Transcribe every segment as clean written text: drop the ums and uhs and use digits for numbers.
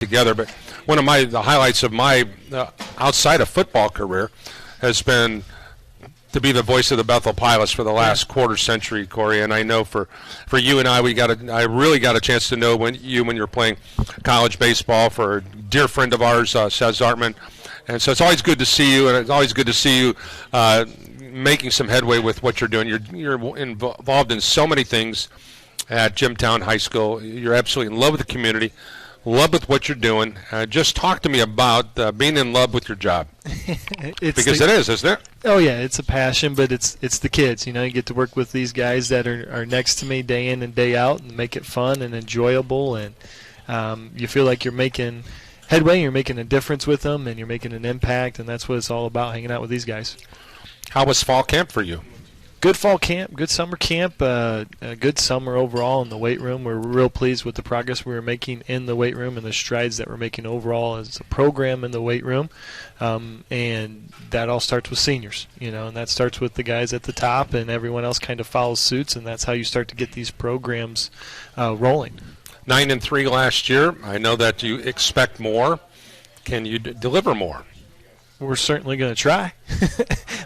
together. But one of the highlights of my outside of football career has been to be the voice of the Bethel Pilots for the last quarter century, Corey. And I know for you and I really got a chance to know when you're playing college baseball. For a dear friend of ours, Seth Zartman. And so it's always good to see you, and it's always good to see you making some headway with what you're doing. You're involved in so many things at Jimtown High School. You're absolutely in love with the community, love with what you're doing. Just talk to me about being in love with your job. Because it is, isn't it? Oh yeah, it's a passion, but it's the kids. You get to work with these guys that are next to me day in and day out, and make it fun and enjoyable, and you feel like you're making headway, you're making a difference with them, and you're making an impact, and that's what it's all about, hanging out with these guys. How was fall camp for you? Good fall camp, good summer camp, a good summer overall in the weight room. We're real pleased with the progress we were making in the weight room and the strides that we're making overall as a program in the weight room. And that all starts with seniors, and that starts with the guys at the top, and everyone else kind of follows suits, and that's how you start to get these programs rolling. 9-3 last year. I know that you expect more. Can you deliver more? We're certainly going to try.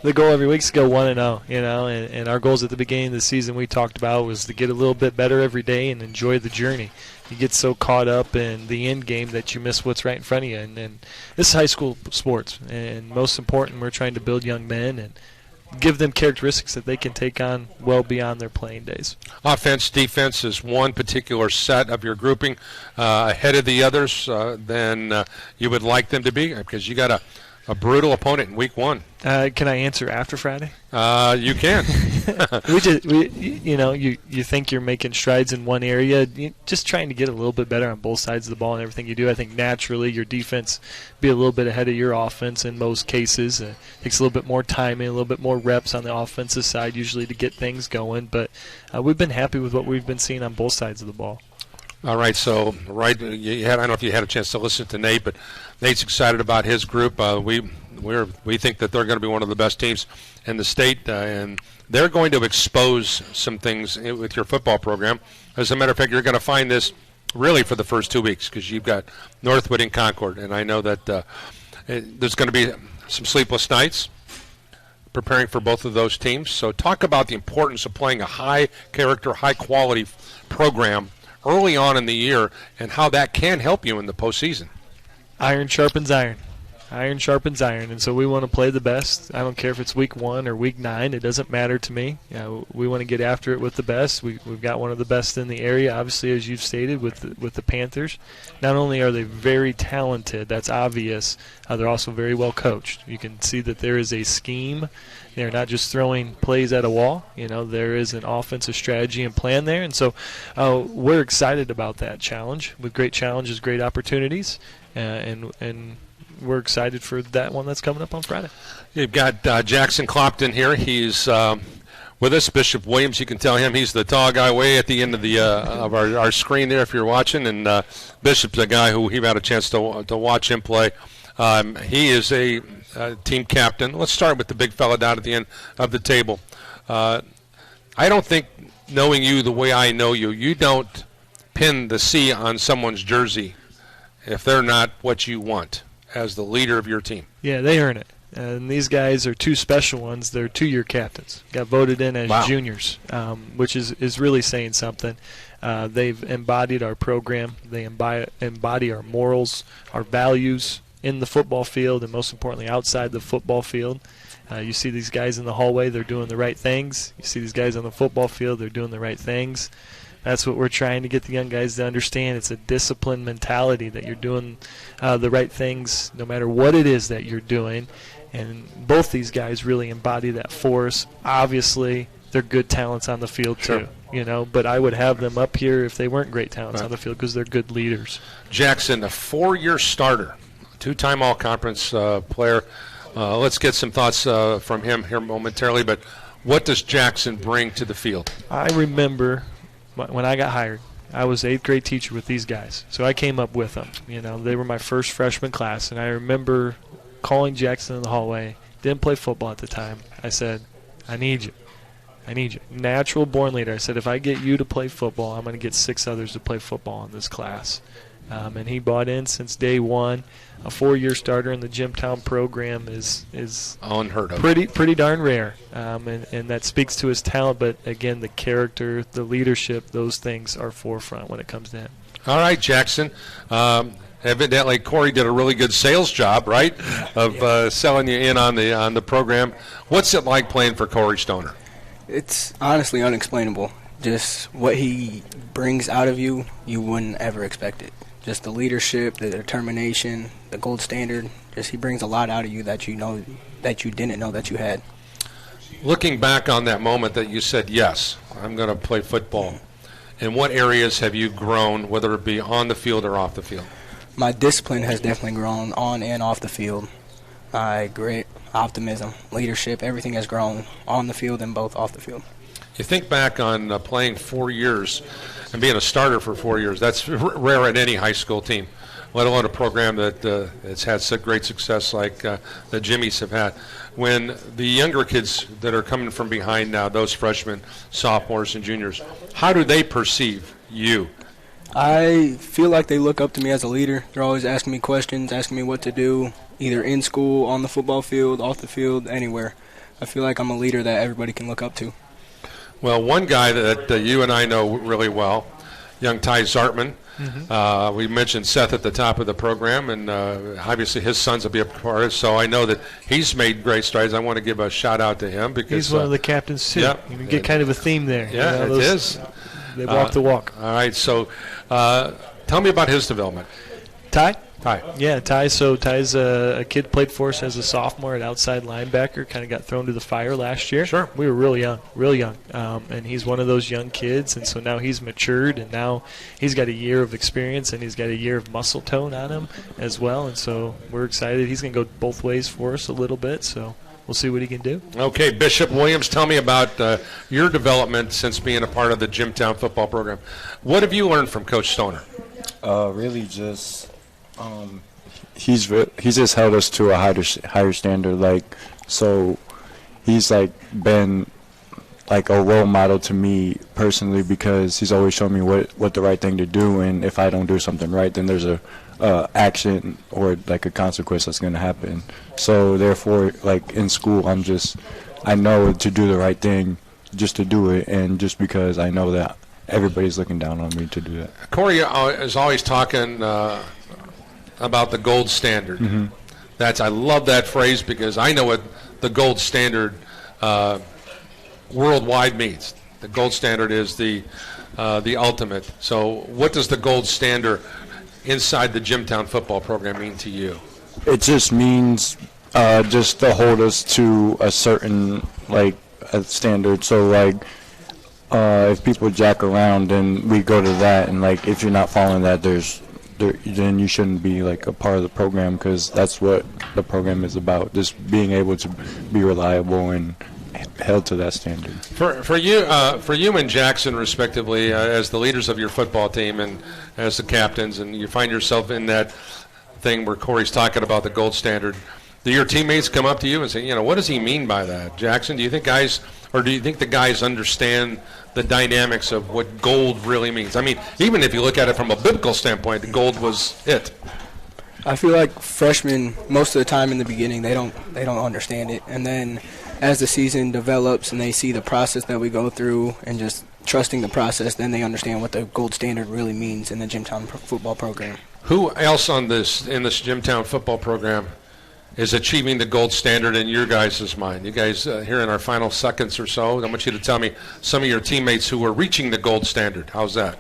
The goal every week is to go 1-0, and our goals at the beginning of the season we talked about was to get a little bit better every day and enjoy the journey. You get so caught up in the end game that you miss what's right in front of you. And this is high school sports, and most important, we're trying to build young men and give them characteristics that they can take on well beyond their playing days. Offense, defense is one particular set of your grouping ahead of the others than you would like them to be, because you got a brutal opponent in week 1. Can I answer after Friday? You can. You think you're making strides in one area, just trying to get a little bit better on both sides of the ball and everything you do. I think naturally your defense be a little bit ahead of your offense in most cases. It takes a little bit more timing, a little bit more reps on the offensive side usually to get things going. But we've been happy with what we've been seeing on both sides of the ball. All right, so I don't know if you had a chance to listen to Nate, but Nate's excited about his group. We think that they're going to be one of the best teams in the state, and they're going to expose some things with your football program. As a matter of fact, you're going to find this really for the first 2 weeks, because you've got Northwood and Concord, and I know that there's going to be some sleepless nights preparing for both of those teams. So talk about the importance of playing a high-character, high-quality program early on in the year, and how that can help you in the postseason. Iron sharpens iron. Iron sharpens iron, and so we want to play the best. I don't care if it's week 1 or week 9. It doesn't matter to me. We want to get after it with the best. We've got one of the best in the area, obviously, as you've stated, with the Panthers. Not only are they very talented, that's obvious, they're also very well coached. You can see that there is a scheme. They're not just throwing plays at a wall. There is an offensive strategy and plan there. And so we're excited about that challenge. With great challenges, great opportunities. And we're excited for that one that's coming up on Friday. You've got Jackson Clopton here. He's with us. Bishop Williams, you can tell him he's the tall guy way at the end of the of our screen there if you're watching. And Bishop's a guy who we've had a chance to watch him play. He is a team captain. Let's start with the big fella down at the end of the table. I don't think, knowing you the way I know you, you don't pin the C on someone's jersey if they're not what you want as the leader of your team. Yeah, they earn it. And these guys are 2 special ones. They're 2-year captains. Got voted in as juniors, which is really saying something. They've embodied our program. They embody our morals, our values in the football field, and most importantly outside the football field. You see these guys in the hallway, they're doing the right things. You see these guys on the football field, they're doing the right things. That's what we're trying to get the young guys to understand. It's a disciplined mentality that you're doing the right things no matter what it is that you're doing. And both these guys really embody that for us. Obviously, they're good talents on the field too. But I would have them up here if they weren't great talents on the field, because they're good leaders. Jackson, a 4-year starter, 2-time all-conference player. Let's get some thoughts from him here momentarily. But what does Jackson bring to the field? I remember when I got hired, I was 8th grade teacher with these guys. So I came up with them. They were my first freshman class. And I remember calling Jackson in the hallway. Didn't play football at the time. I said, I need you. Natural born leader. I said, if I get you to play football, I'm going to get 6 others to play football in this class. and he bought in since day one. A 4-year starter in the Jimtown program is unheard of. Pretty darn rare, and that speaks to his talent. But again, the character, the leadership, those things are forefront when it comes to him. All right, Jackson. Evidently, Corey did a really good sales job, right, of selling you in on the program. What's it like playing for Corey Stoner? It's honestly unexplainable. Just what he brings out of you, you wouldn't ever expect it. Just the leadership, the determination, the gold standard. Just he brings a lot out of you that you didn't know that you had. Looking back on that moment that you said, yes, I'm going to play football, in what areas have you grown, whether it be on the field or off the field? My discipline has definitely grown on and off the field. My grit, optimism, leadership, everything has grown on the field and both off the field. You think back on playing 4 years and being a starter for 4 years. That's rare at any high school team, let alone a program that has had such great success like the Jimmies have had. When the younger kids that are coming from behind now, those freshmen, sophomores, and juniors, how do they perceive you? I feel like they look up to me as a leader. They're always asking me questions, asking me what to do, either in school, on the football field, off the field, anywhere. I feel like I'm a leader that everybody can look up to. Well, one guy that you and I know really well, young Ty Zartman. Mm-hmm. We mentioned Seth at the top of the program, and obviously his sons will be a part of it, so I know that he's made great strides. I want to give a shout-out to him because he's one of the captains, too. Yep. You get kind of a theme there. Yeah, it is. They walk the walk. All right, so tell me about his development. Ty? Ty. Yeah, Ty. So Ty's a kid, played for us as a sophomore at outside linebacker, kind of got thrown to the fire last year. Sure. We were real young. And he's one of those young kids, and so now he's matured, and now he's got a year of experience, and he's got a year of muscle tone on him as well, and so we're excited. He's going to go both ways for us a little bit, so we'll see what he can do. Okay, Bishop Williams, tell me about your development since being a part of the Jimtown football program. What have you learned from Coach Stoner? Really just he's just held us to a higher standard. Like, so he's like been like a role model to me personally because he's always shown me what the right thing to do, and if I don't do something right, then there's a action or like a consequence that's going to happen. So therefore, like in school, I know to do the right thing, just to do it, and just because I know that everybody's looking down on me to do that. Corey is always talking about the gold standard. Mm-hmm. I love that phrase because I know what the gold standard worldwide means. The gold standard is the ultimate. So what does the gold standard inside the Jimtown football program mean to you? It just means just to hold us to a certain a standard. So if people jack around, then we go to that, and if you're not following that, then you shouldn't be a part of the program, because that's what the program is about, just being able to be reliable and held to that standard. For you and Jackson, respectively, as the leaders of your football team and as the captains, and you find yourself in that thing where Corey's talking about the gold standard, do your teammates come up to you and say, what does he mean by that? Jackson, do you think the guys understand the dynamics of what gold really means? I mean, even if you look at it from a biblical standpoint, the gold was it. I feel like freshmen, most of the time in the beginning, they don't understand it. And then as the season develops and they see the process that we go through and just trusting the process, then they understand what the gold standard really means in the Jimtown football program. Who else in this Jimtown football program is achieving the gold standard in your guys' mind? You guys, here in our final seconds or so, I want you to tell me some of your teammates who are reaching the gold standard. How's that?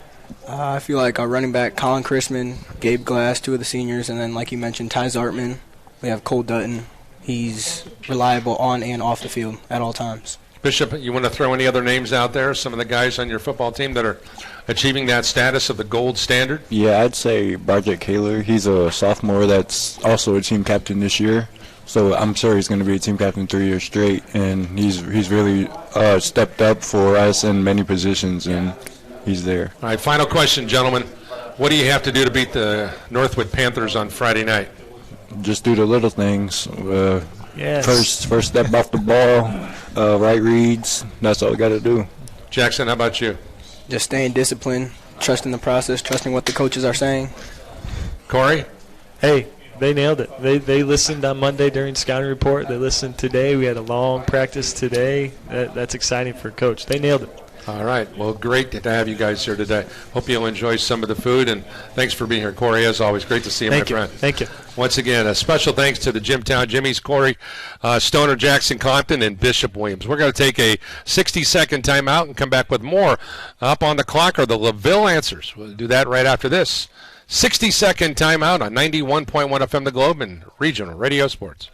I feel like our running back, Colin Chrisman, Gabe Glass, two of the seniors, and then, like you mentioned, Ty Zartman. We have Cole Dutton. He's reliable on and off the field at all times. Bishop, you want to throw any other names out there, some of the guys on your football team that are achieving that status of the gold standard? Yeah, I'd say Barjett Kaler. He's a sophomore that's also a team captain this year. So I'm sure he's going to be a team captain 3 years straight, and he's really stepped up for us in many positions, and he's there. All right, final question, gentlemen. What do you have to do to beat the Northwood Panthers on Friday night? Just do the little things. Yes. First step off the ball, right reads. That's all we got to do. Jackson, how about you? Just staying disciplined, trusting the process, trusting what the coaches are saying, Corey? Hey, they nailed it. They listened on Monday during scouting report. They listened today. We had a long practice today. That's exciting for Coach. They nailed it. All right. Well, great to have you guys here today. Hope you'll enjoy some of the food, and thanks for being here, Corey. As always, great to see you, my friend. Thank you. Once again, a special thanks to the Jimtown Jimmies, Corey, Stoner, Jackson, Compton, and Bishop Williams. We're going to take a 60-second timeout and come back with more. Up on the clock are the LaVille Answers. We'll do that right after this 60-second timeout on 91.1 FM The Globe and Regional Radio Sports.